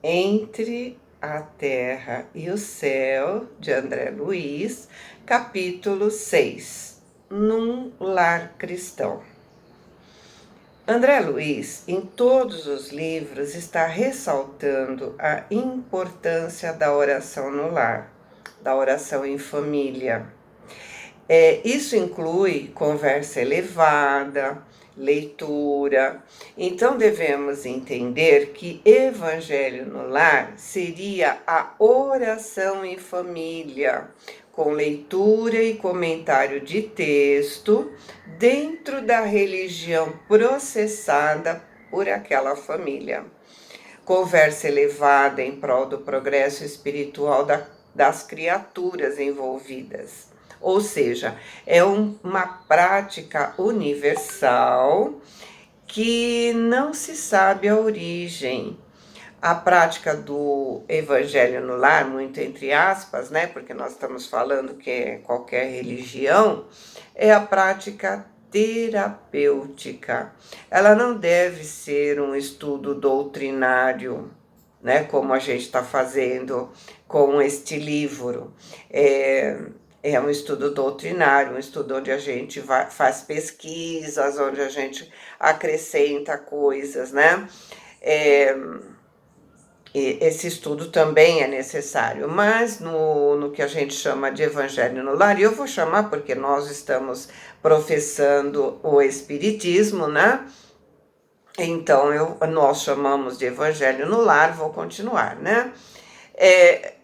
Entre a Terra e o Céu, de André Luiz, capítulo 6, Num Lar Cristão. André Luiz, em todos os livros, está ressaltando a importância da oração no lar, da oração em família. Isso inclui conversa elevada, leitura. Então devemos entender que evangelho no lar seria a oração em família, com leitura e comentário de texto dentro da religião processada por aquela família. Conversa elevada em prol do progresso espiritual das criaturas envolvidas. Ou seja, é uma prática universal que não se sabe a origem. A prática do evangelho no lar, muito entre aspas, né? Porque nós estamos falando que é qualquer religião, é a prática terapêutica. Ela não deve ser um estudo doutrinário, né? Como a gente está fazendo com este livro. É um estudo doutrinário, um estudo onde a gente faz pesquisas, onde a gente acrescenta coisas, né? Esse estudo também é necessário, mas no que a gente chama de evangelho no lar, e eu vou chamar porque nós estamos professando o espiritismo, né? Então, nós chamamos de evangelho no lar, vou continuar, né?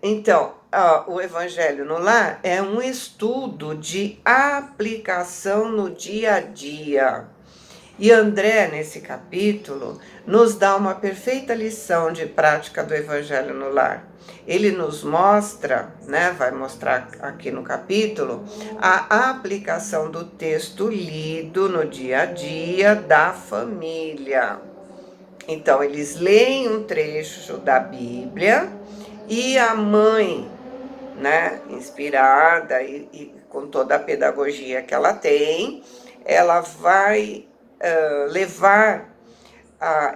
Então, o evangelho no lar é um estudo de aplicação no dia a dia. E André, nesse capítulo, nos dá uma perfeita lição de prática do evangelho no lar. Ele nos mostra, né, vai mostrar aqui no capítulo, a aplicação do texto lido no dia a dia da família. Então, eles leem um trecho da Bíblia e a mãe, né, inspirada e com toda a pedagogia que ela tem, ela vai levar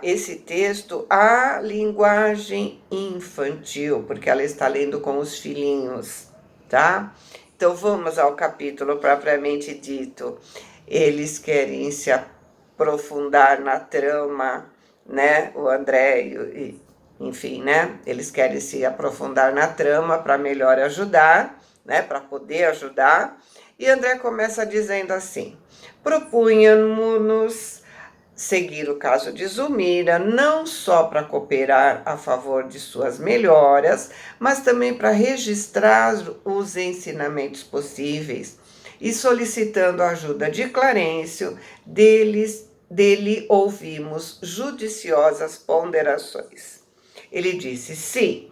esse texto à linguagem infantil, porque ela está lendo com os filhinhos, tá? Então vamos ao capítulo propriamente dito. Eles querem se aprofundar na trama, né? O André enfim, né? Eles querem se aprofundar na trama para melhor ajudar, né? Para poder ajudar. E André começa dizendo assim: propunhamos-nos seguir o caso de Zulmira, não só para cooperar a favor de suas melhoras, mas também para registrar os ensinamentos possíveis e solicitando a ajuda de Clarencio, dele ouvimos judiciosas ponderações. Ele disse: sim,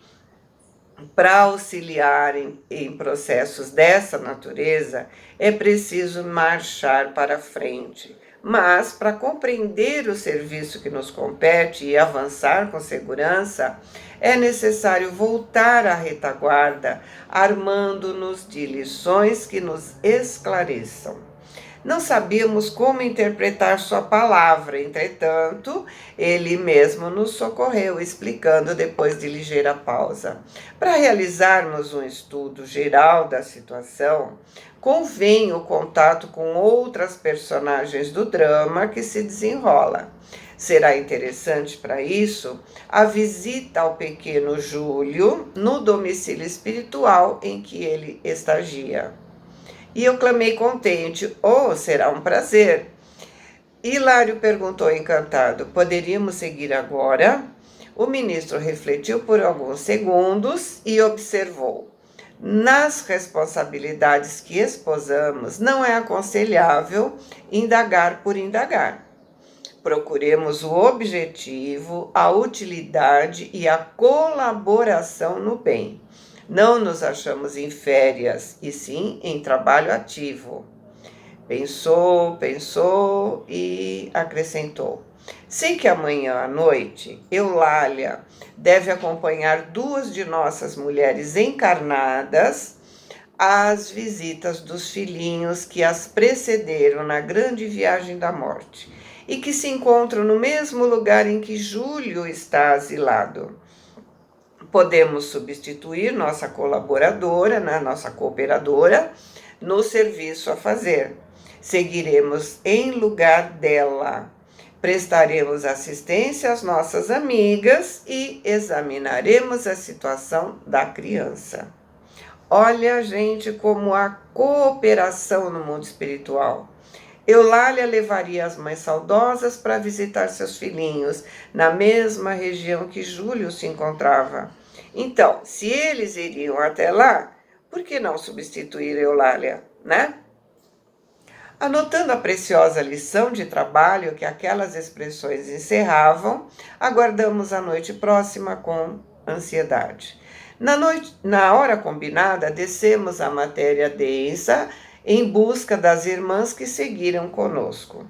para auxiliar em processos dessa natureza, é preciso marchar para frente. Mas, para compreender o serviço que nos compete e avançar com segurança, é necessário voltar à retaguarda, armando-nos de lições que nos esclareçam. Não sabíamos como interpretar sua palavra, entretanto, ele mesmo nos socorreu, explicando depois de ligeira pausa. Para realizarmos um estudo geral da situação, convém o contato com outras personagens do drama que se desenrola. Será interessante para isso a visita ao pequeno Júlio no domicílio espiritual em que ele estagia. E eu clamei contente: oh, será um prazer. Hilário perguntou encantado: poderíamos seguir agora? O ministro refletiu por alguns segundos e observou: nas responsabilidades que esposamos, não é aconselhável indagar por indagar. Procuremos o objetivo, a utilidade e a colaboração no bem. Não nos achamos em férias, e sim em trabalho ativo. Pensou e acrescentou: sei que amanhã à noite, Eulália deve acompanhar 2 de nossas mulheres encarnadas às visitas dos filhinhos que as precederam na grande viagem da morte e que se encontram no mesmo lugar em que Júlio está asilado. Podemos substituir nossa colaboradora, né, nossa cooperadora, no serviço a fazer. Seguiremos em lugar dela. Prestaremos assistência às nossas amigas e examinaremos a situação da criança. Olha, gente, como a cooperação no mundo espiritual. Eulália levaria as mães saudosas para visitar seus filhinhos, na mesma região que Júlio se encontrava. Então, se eles iriam até lá, por que não substituir Eulália, né? Anotando a preciosa lição de trabalho que aquelas expressões encerravam, aguardamos a noite próxima com ansiedade. Na hora combinada, descemos a matéria densa em busca das irmãs que seguiram conosco.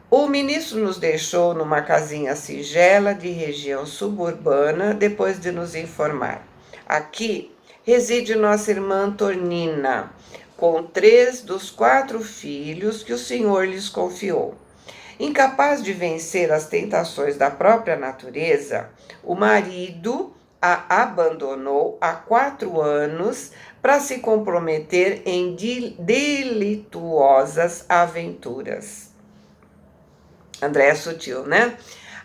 O ministro nos deixou numa casinha singela de região suburbana, depois de nos informar. Aqui reside nossa irmã Antonina, com 3 dos 4 filhos que o Senhor lhes confiou. Incapaz de vencer as tentações da própria natureza, o marido a abandonou há 4 anos para se comprometer em delituosas aventuras. André é sutil, né?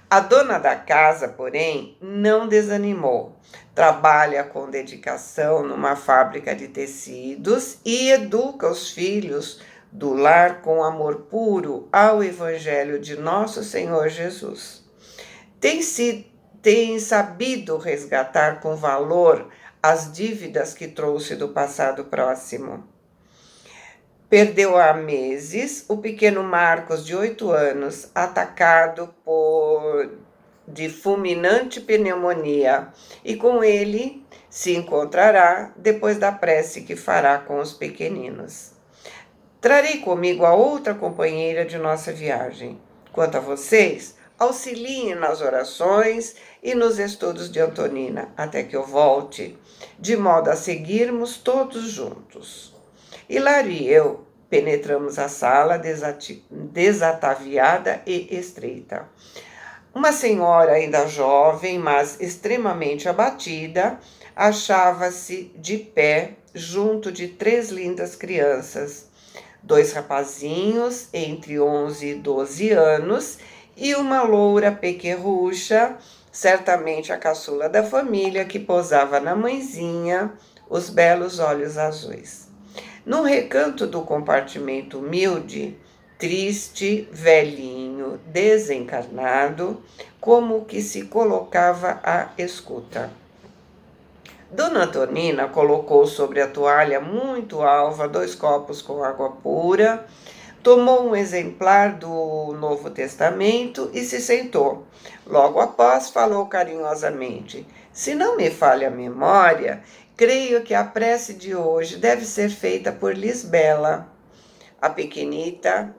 A dona da casa, porém, não desanimou. Trabalha com dedicação numa fábrica de tecidos e educa os filhos do lar com amor puro ao Evangelho de nosso Senhor Jesus. Tem sabido resgatar com valor as dívidas que trouxe do passado próximo. Perdeu há meses o pequeno Marcos, de 8 anos, atacado de fulminante pneumonia, e com ele se encontrará depois da prece que fará com os pequeninos. Trarei comigo a outra companheira de nossa viagem. Quanto a vocês, auxiliem nas orações e nos estudos de Antonina, até que eu volte, de modo a seguirmos todos juntos. Hilário e eu penetramos a sala desataviada e estreita. Uma senhora ainda jovem, mas extremamente abatida, achava-se de pé junto de 3 lindas crianças, 2 rapazinhos entre 11 e 12 anos e uma loura pequerrucha, certamente a caçula da família, que posava na mãezinha os belos olhos azuis. Num recanto do compartimento humilde, triste, velhinho, desencarnado, como que se colocava à escuta. Dona Antonina colocou sobre a toalha muito alva 2 copos com água pura, tomou um exemplar do Novo Testamento e se sentou. Logo após, falou carinhosamente: se não me falha a memória, creio que a prece de hoje deve ser feita por Lisbela. A pequenita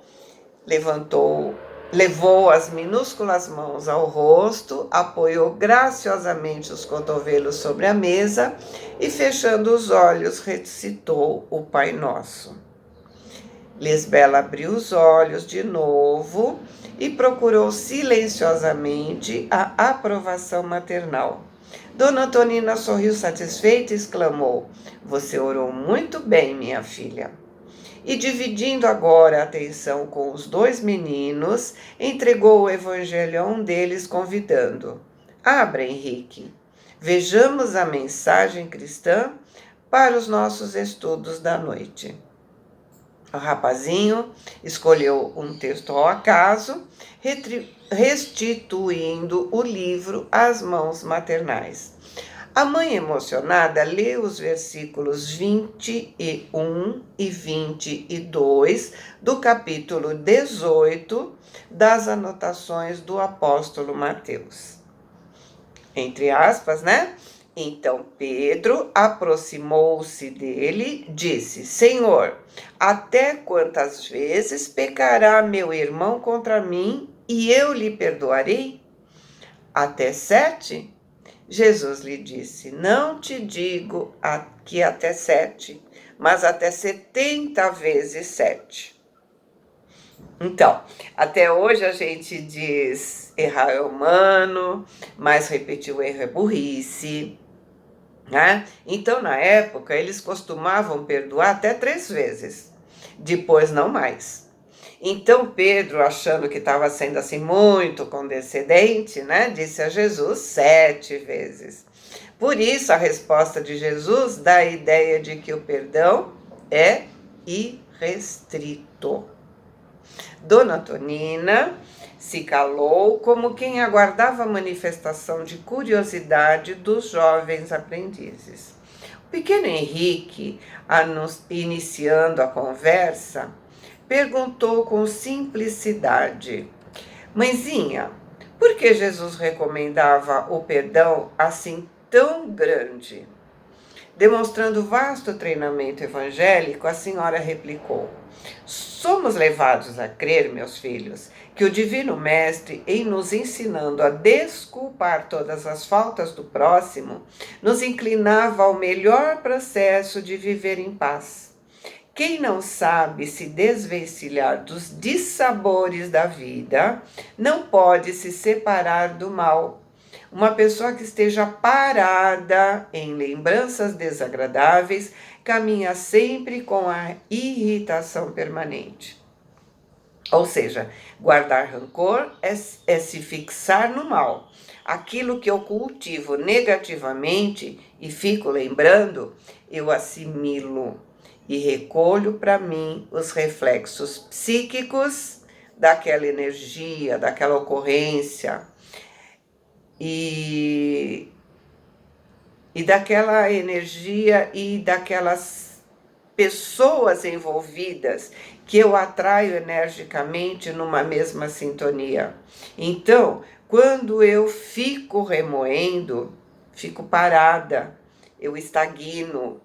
levou as minúsculas mãos ao rosto, apoiou graciosamente os cotovelos sobre a mesa e, fechando os olhos, recitou o Pai Nosso. Lisbela abriu os olhos de novo e procurou silenciosamente a aprovação maternal. Dona Antonina sorriu satisfeita e exclamou: você orou muito bem, minha filha. E, dividindo agora a atenção com os 2 meninos, entregou o evangelho a um deles, convidando: abra, Henrique, vejamos a mensagem cristã para os nossos estudos da noite. O rapazinho escolheu um texto ao acaso, restituindo o livro às mãos maternais. A mãe, emocionada, leu os versículos 21 e 22 do capítulo 18 das anotações do apóstolo Mateus. Entre aspas, né? Então Pedro aproximou-se dele, disse: Senhor, até quantas vezes pecará meu irmão contra mim e eu lhe perdoarei? Até 7? Jesus lhe disse: não te digo que até 7, mas até 70 vezes 7. Então, até hoje a gente diz errar é humano, mas repetir o erro é burrice, né? Então, na época, eles costumavam perdoar até 3 vezes, depois não mais. Então, Pedro, achando que estava sendo assim muito condescendente, né, disse a Jesus 7 vezes. Por isso, a resposta de Jesus dá a ideia de que o perdão é irrestrito. Dona Antonina se calou como quem aguardava a manifestação de curiosidade dos jovens aprendizes. O pequeno Henrique, iniciando a conversa, perguntou com simplicidade: Mãezinha, por que Jesus recomendava o perdão assim tão grande? Demonstrando vasto treinamento evangélico, a senhora replicou: Somos levados a crer, meus filhos, que o Divino Mestre, em nos ensinando a desculpar todas as faltas do próximo, nos inclinava ao melhor processo de viver em paz. Quem não sabe se desvencilhar dos dissabores da vida, não pode se separar do mal. Uma pessoa que esteja parada em lembranças desagradáveis caminha sempre com a irritação permanente. Ou seja, guardar rancor é se fixar no mal. Aquilo que eu cultivo negativamente e fico lembrando, eu assimilo e recolho para mim os reflexos psíquicos daquela energia, daquela ocorrência e daquela energia e daquelas pessoas envolvidas que eu atraio energicamente numa mesma sintonia. Então, quando eu fico remoendo, fico parada, eu estagno.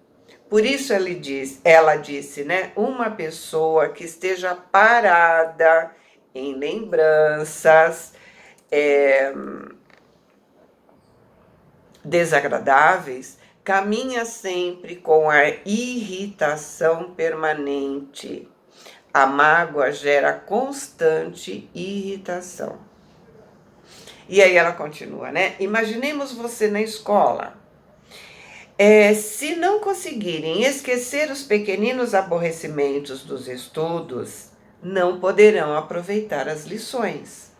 Por isso ela disse, né? Uma pessoa que esteja parada em lembranças desagradáveis, caminha sempre com a irritação permanente. A mágoa gera constante irritação. E aí ela continua, né? Imaginemos você na escola. Se não conseguirem esquecer os pequeninos aborrecimentos dos estudos, não poderão aproveitar as lições.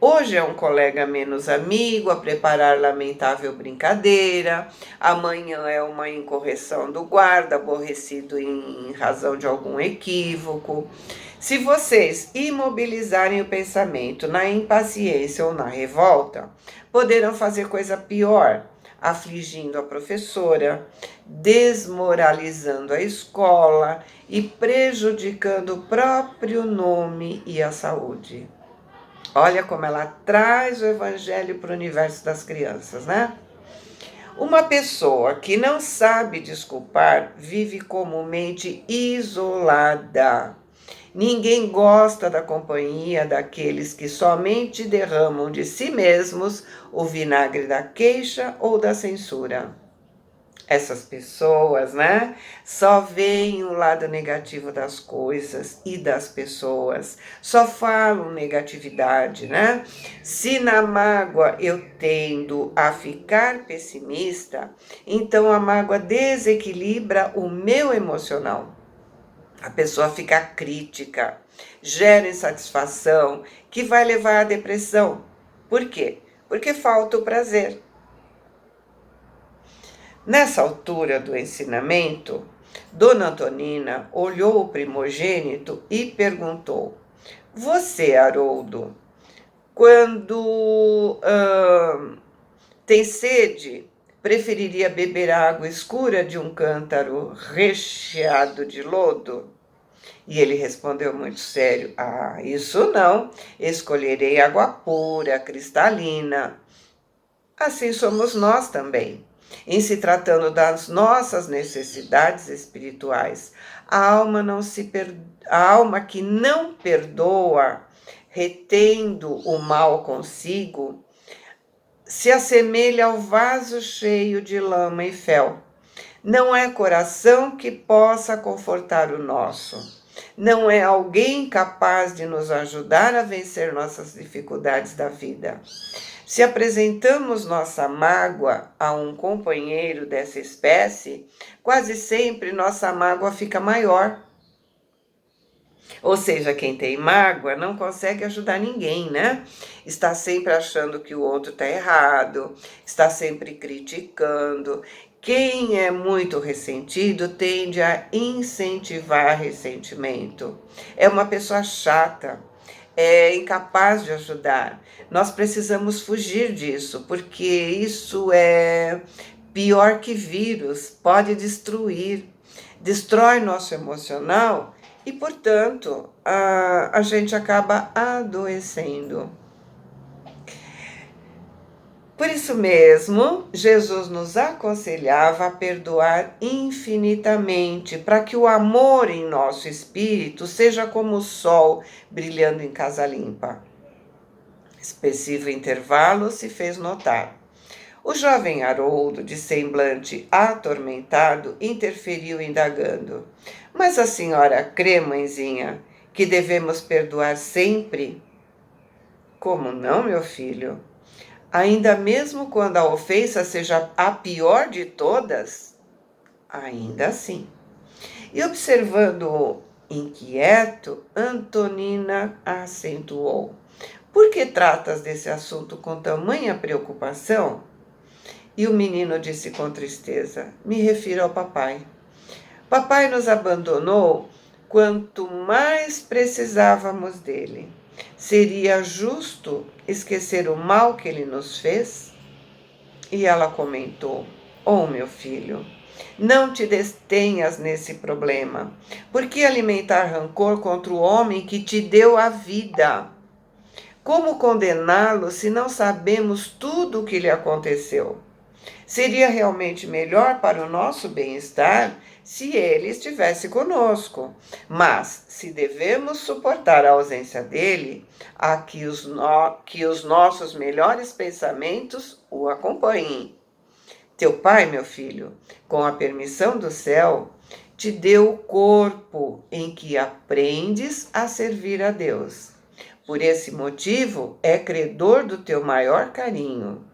Hoje é um colega menos amigo a preparar lamentável brincadeira, amanhã é uma incorreção do guarda aborrecido em razão de algum equívoco. Se vocês imobilizarem o pensamento na impaciência ou na revolta, poderão fazer coisa pior, afligindo a professora, desmoralizando a escola e prejudicando o próprio nome e a saúde. Olha como ela traz o evangelho para o universo das crianças, né? Uma pessoa que não sabe desculpar vive comumente isolada. Ninguém gosta da companhia daqueles que somente derramam de si mesmos o vinagre da queixa ou da censura. Essas pessoas, né, só veem o lado negativo das coisas e das pessoas, só falam negatividade, né? Se na mágoa eu tendo a ficar pessimista, então a mágoa desequilibra o meu emocional. A pessoa fica crítica, gera insatisfação, que vai levar à depressão. Por quê? Porque falta o prazer. Nessa altura do ensinamento, Dona Antonina olhou o primogênito e perguntou: Você, Haroldo, quando tem sede, preferiria beber a água escura de um cântaro recheado de lodo? E ele respondeu muito sério: Ah, isso não, escolherei água pura, cristalina. Assim somos nós também. Em se tratando das nossas necessidades espirituais, a alma que não perdoa, retendo o mal consigo, se assemelha ao vaso cheio de lama e fel. Não é coração que possa confortar o nosso. Não é alguém capaz de nos ajudar a vencer nossas dificuldades da vida. Se apresentamos nossa mágoa a um companheiro dessa espécie, quase sempre nossa mágoa fica maior. Ou seja, quem tem mágoa não consegue ajudar ninguém, né? Está sempre achando que o outro está errado, está sempre criticando. Quem é muito ressentido tende a incentivar ressentimento. É uma pessoa chata, é incapaz de ajudar. Nós precisamos fugir disso, porque isso é pior que vírus, pode destruir, destrói nosso emocional e, portanto, a gente acaba adoecendo. Por isso mesmo, Jesus nos aconselhava a perdoar infinitamente, para que o amor em nosso espírito seja como o sol brilhando em casa limpa. Expressivo intervalo se fez notar. O jovem Haroldo, de semblante atormentado, interferiu indagando: Mas a senhora crê, mãezinha, que devemos perdoar sempre? Como não, meu filho? Ainda mesmo quando a ofensa seja a pior de todas? Ainda assim. E observando-o inquieto, Antonina acentuou: Por que tratas desse assunto com tamanha preocupação? E o menino disse com tristeza: Me refiro ao papai. Papai nos abandonou quanto mais precisávamos dele. Seria justo esquecer o mal que ele nos fez? E ela comentou: Oh, meu filho, não te detenhas nesse problema. Por que alimentar rancor contra o homem que te deu a vida? Como condená-lo se não sabemos tudo o que lhe aconteceu? Seria realmente melhor para o nosso bem-estar se ele estivesse conosco. Mas, se devemos suportar a ausência dele, que os nossos melhores pensamentos o acompanhem. Teu pai, meu filho, com a permissão do céu, te deu o corpo em que aprendes a servir a Deus. Por esse motivo, é credor do teu maior carinho.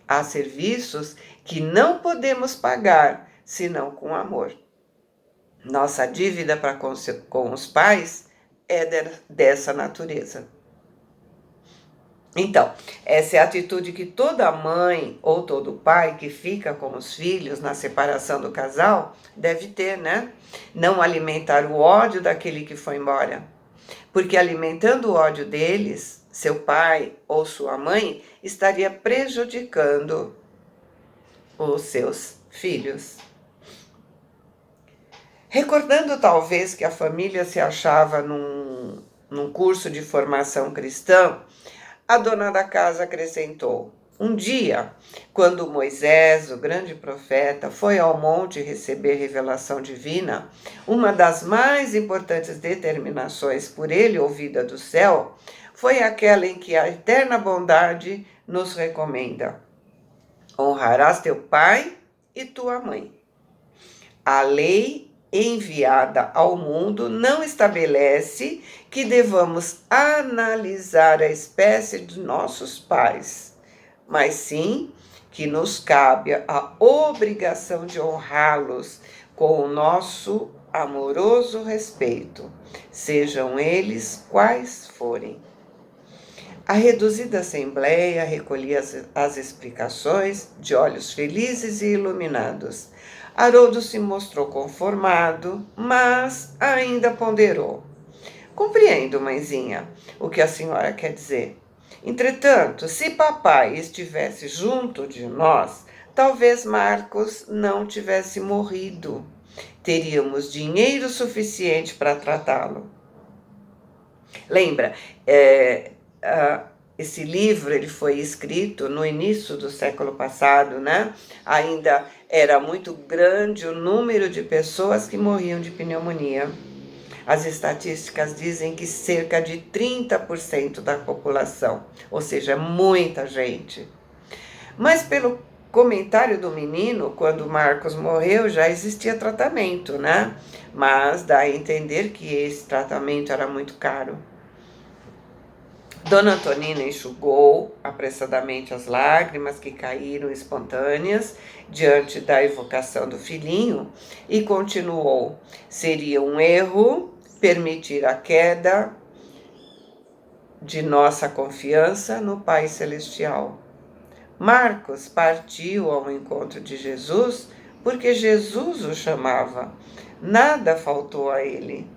Há serviços que não podemos pagar senão com amor. Nossa dívida para com os pais é dessa natureza. Então, essa é a atitude que toda mãe ou todo pai que fica com os filhos na separação do casal deve ter, né? Não alimentar o ódio daquele que foi embora. Porque alimentando o ódio deles, seu pai ou sua mãe estaria prejudicando os seus filhos. Recordando talvez que a família se achava num curso de formação cristã, a dona da casa acrescentou: Um dia, quando Moisés, o grande profeta, foi ao monte receber revelação divina, uma das mais importantes determinações por ele ouvida do céu foi aquela em que a eterna bondade nos recomenda: honrarás teu pai e tua mãe. A lei enviada ao mundo não estabelece que devamos analisar a espécie de nossos pais, mas sim que nos cabe a obrigação de honrá-los com o nosso amoroso respeito, sejam eles quais forem. A reduzida assembleia recolhia as explicações de olhos felizes e iluminados. Haroldo se mostrou conformado, mas ainda ponderou. Compreendo, mãezinha, o que a senhora quer dizer. Entretanto, se papai estivesse junto de nós, talvez Marcos não tivesse morrido. Teríamos dinheiro suficiente para tratá-lo. Lembra, esse livro ele foi escrito no início do século passado, né? Ainda era muito grande o número de pessoas que morriam de pneumonia. As estatísticas dizem que cerca de 30% da população, ou seja, muita gente. Mas pelo comentário do menino, quando Marcos morreu, já existia tratamento, né? Mas dá a entender que esse tratamento era muito caro. Dona Antonina enxugou apressadamente as lágrimas que caíram espontâneas diante da evocação do filhinho e continuou: seria um erro permitir a queda de nossa confiança no Pai Celestial. Marcos partiu ao encontro de Jesus porque Jesus o chamava. Nada faltou a ele.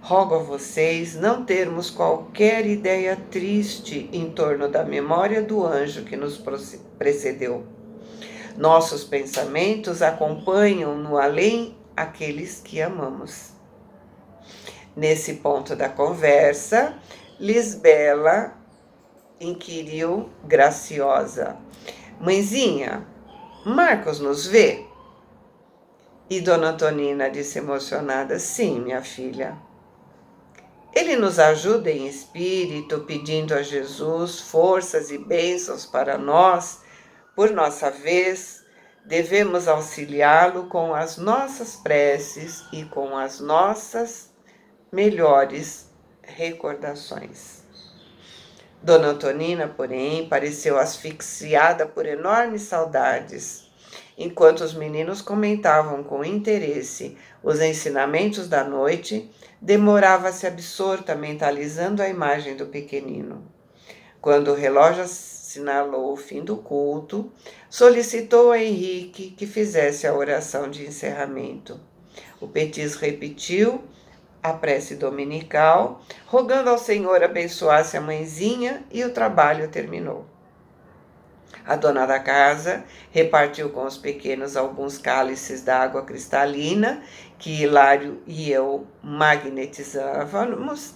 Rogo a vocês não termos qualquer ideia triste em torno da memória do anjo que nos precedeu. Nossos pensamentos acompanham no além aqueles que amamos. Nesse ponto da conversa, Lisbela inquiriu graciosa: Mãezinha, Marcos nos vê? E Dona Antonina disse emocionada: sim, minha filha. Ele nos ajuda em espírito, pedindo a Jesus forças e bênçãos para nós. Por nossa vez, devemos auxiliá-lo com as nossas preces e com as nossas melhores recordações. Dona Antonina, porém, pareceu asfixiada por enormes saudades, enquanto os meninos comentavam com interesse os ensinamentos da noite, demorava-se absorta mentalizando a imagem do pequenino. Quando o relógio assinalou o fim do culto, solicitou a Henrique que fizesse a oração de encerramento. O Petis repetiu a prece dominical, rogando ao Senhor abençoasse a mãezinha, e o trabalho terminou. A dona da casa repartiu com os pequenos alguns cálices d'água cristalina que Hilário e eu magnetizávamos,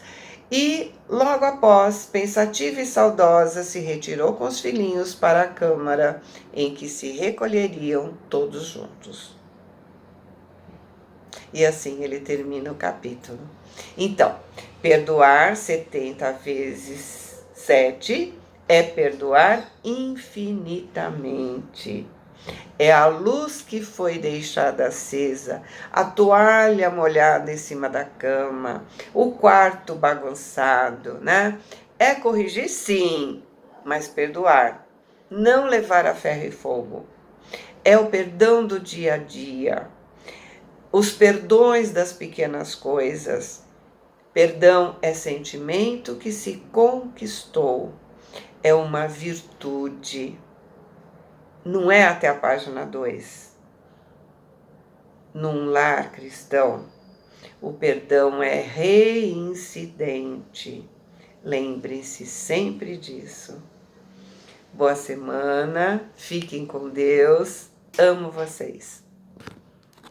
e logo após, pensativa e saudosa, se retirou com os filhinhos para a câmara em que se recolheriam todos juntos. E assim ele termina o capítulo. Então, perdoar 70 vezes 7 é perdoar infinitamente. É a luz que foi deixada acesa, a toalha molhada em cima da cama, o quarto bagunçado, né? É corrigir, sim, mas perdoar. Não levar a ferro e fogo. É o perdão do dia a dia. Os perdões das pequenas coisas. Perdão é sentimento que se conquistou. É uma virtude. Não é até a página 2. Num lar cristão, o perdão é reincidente. Lembrem-se sempre disso. Boa semana, fiquem com Deus, amo vocês.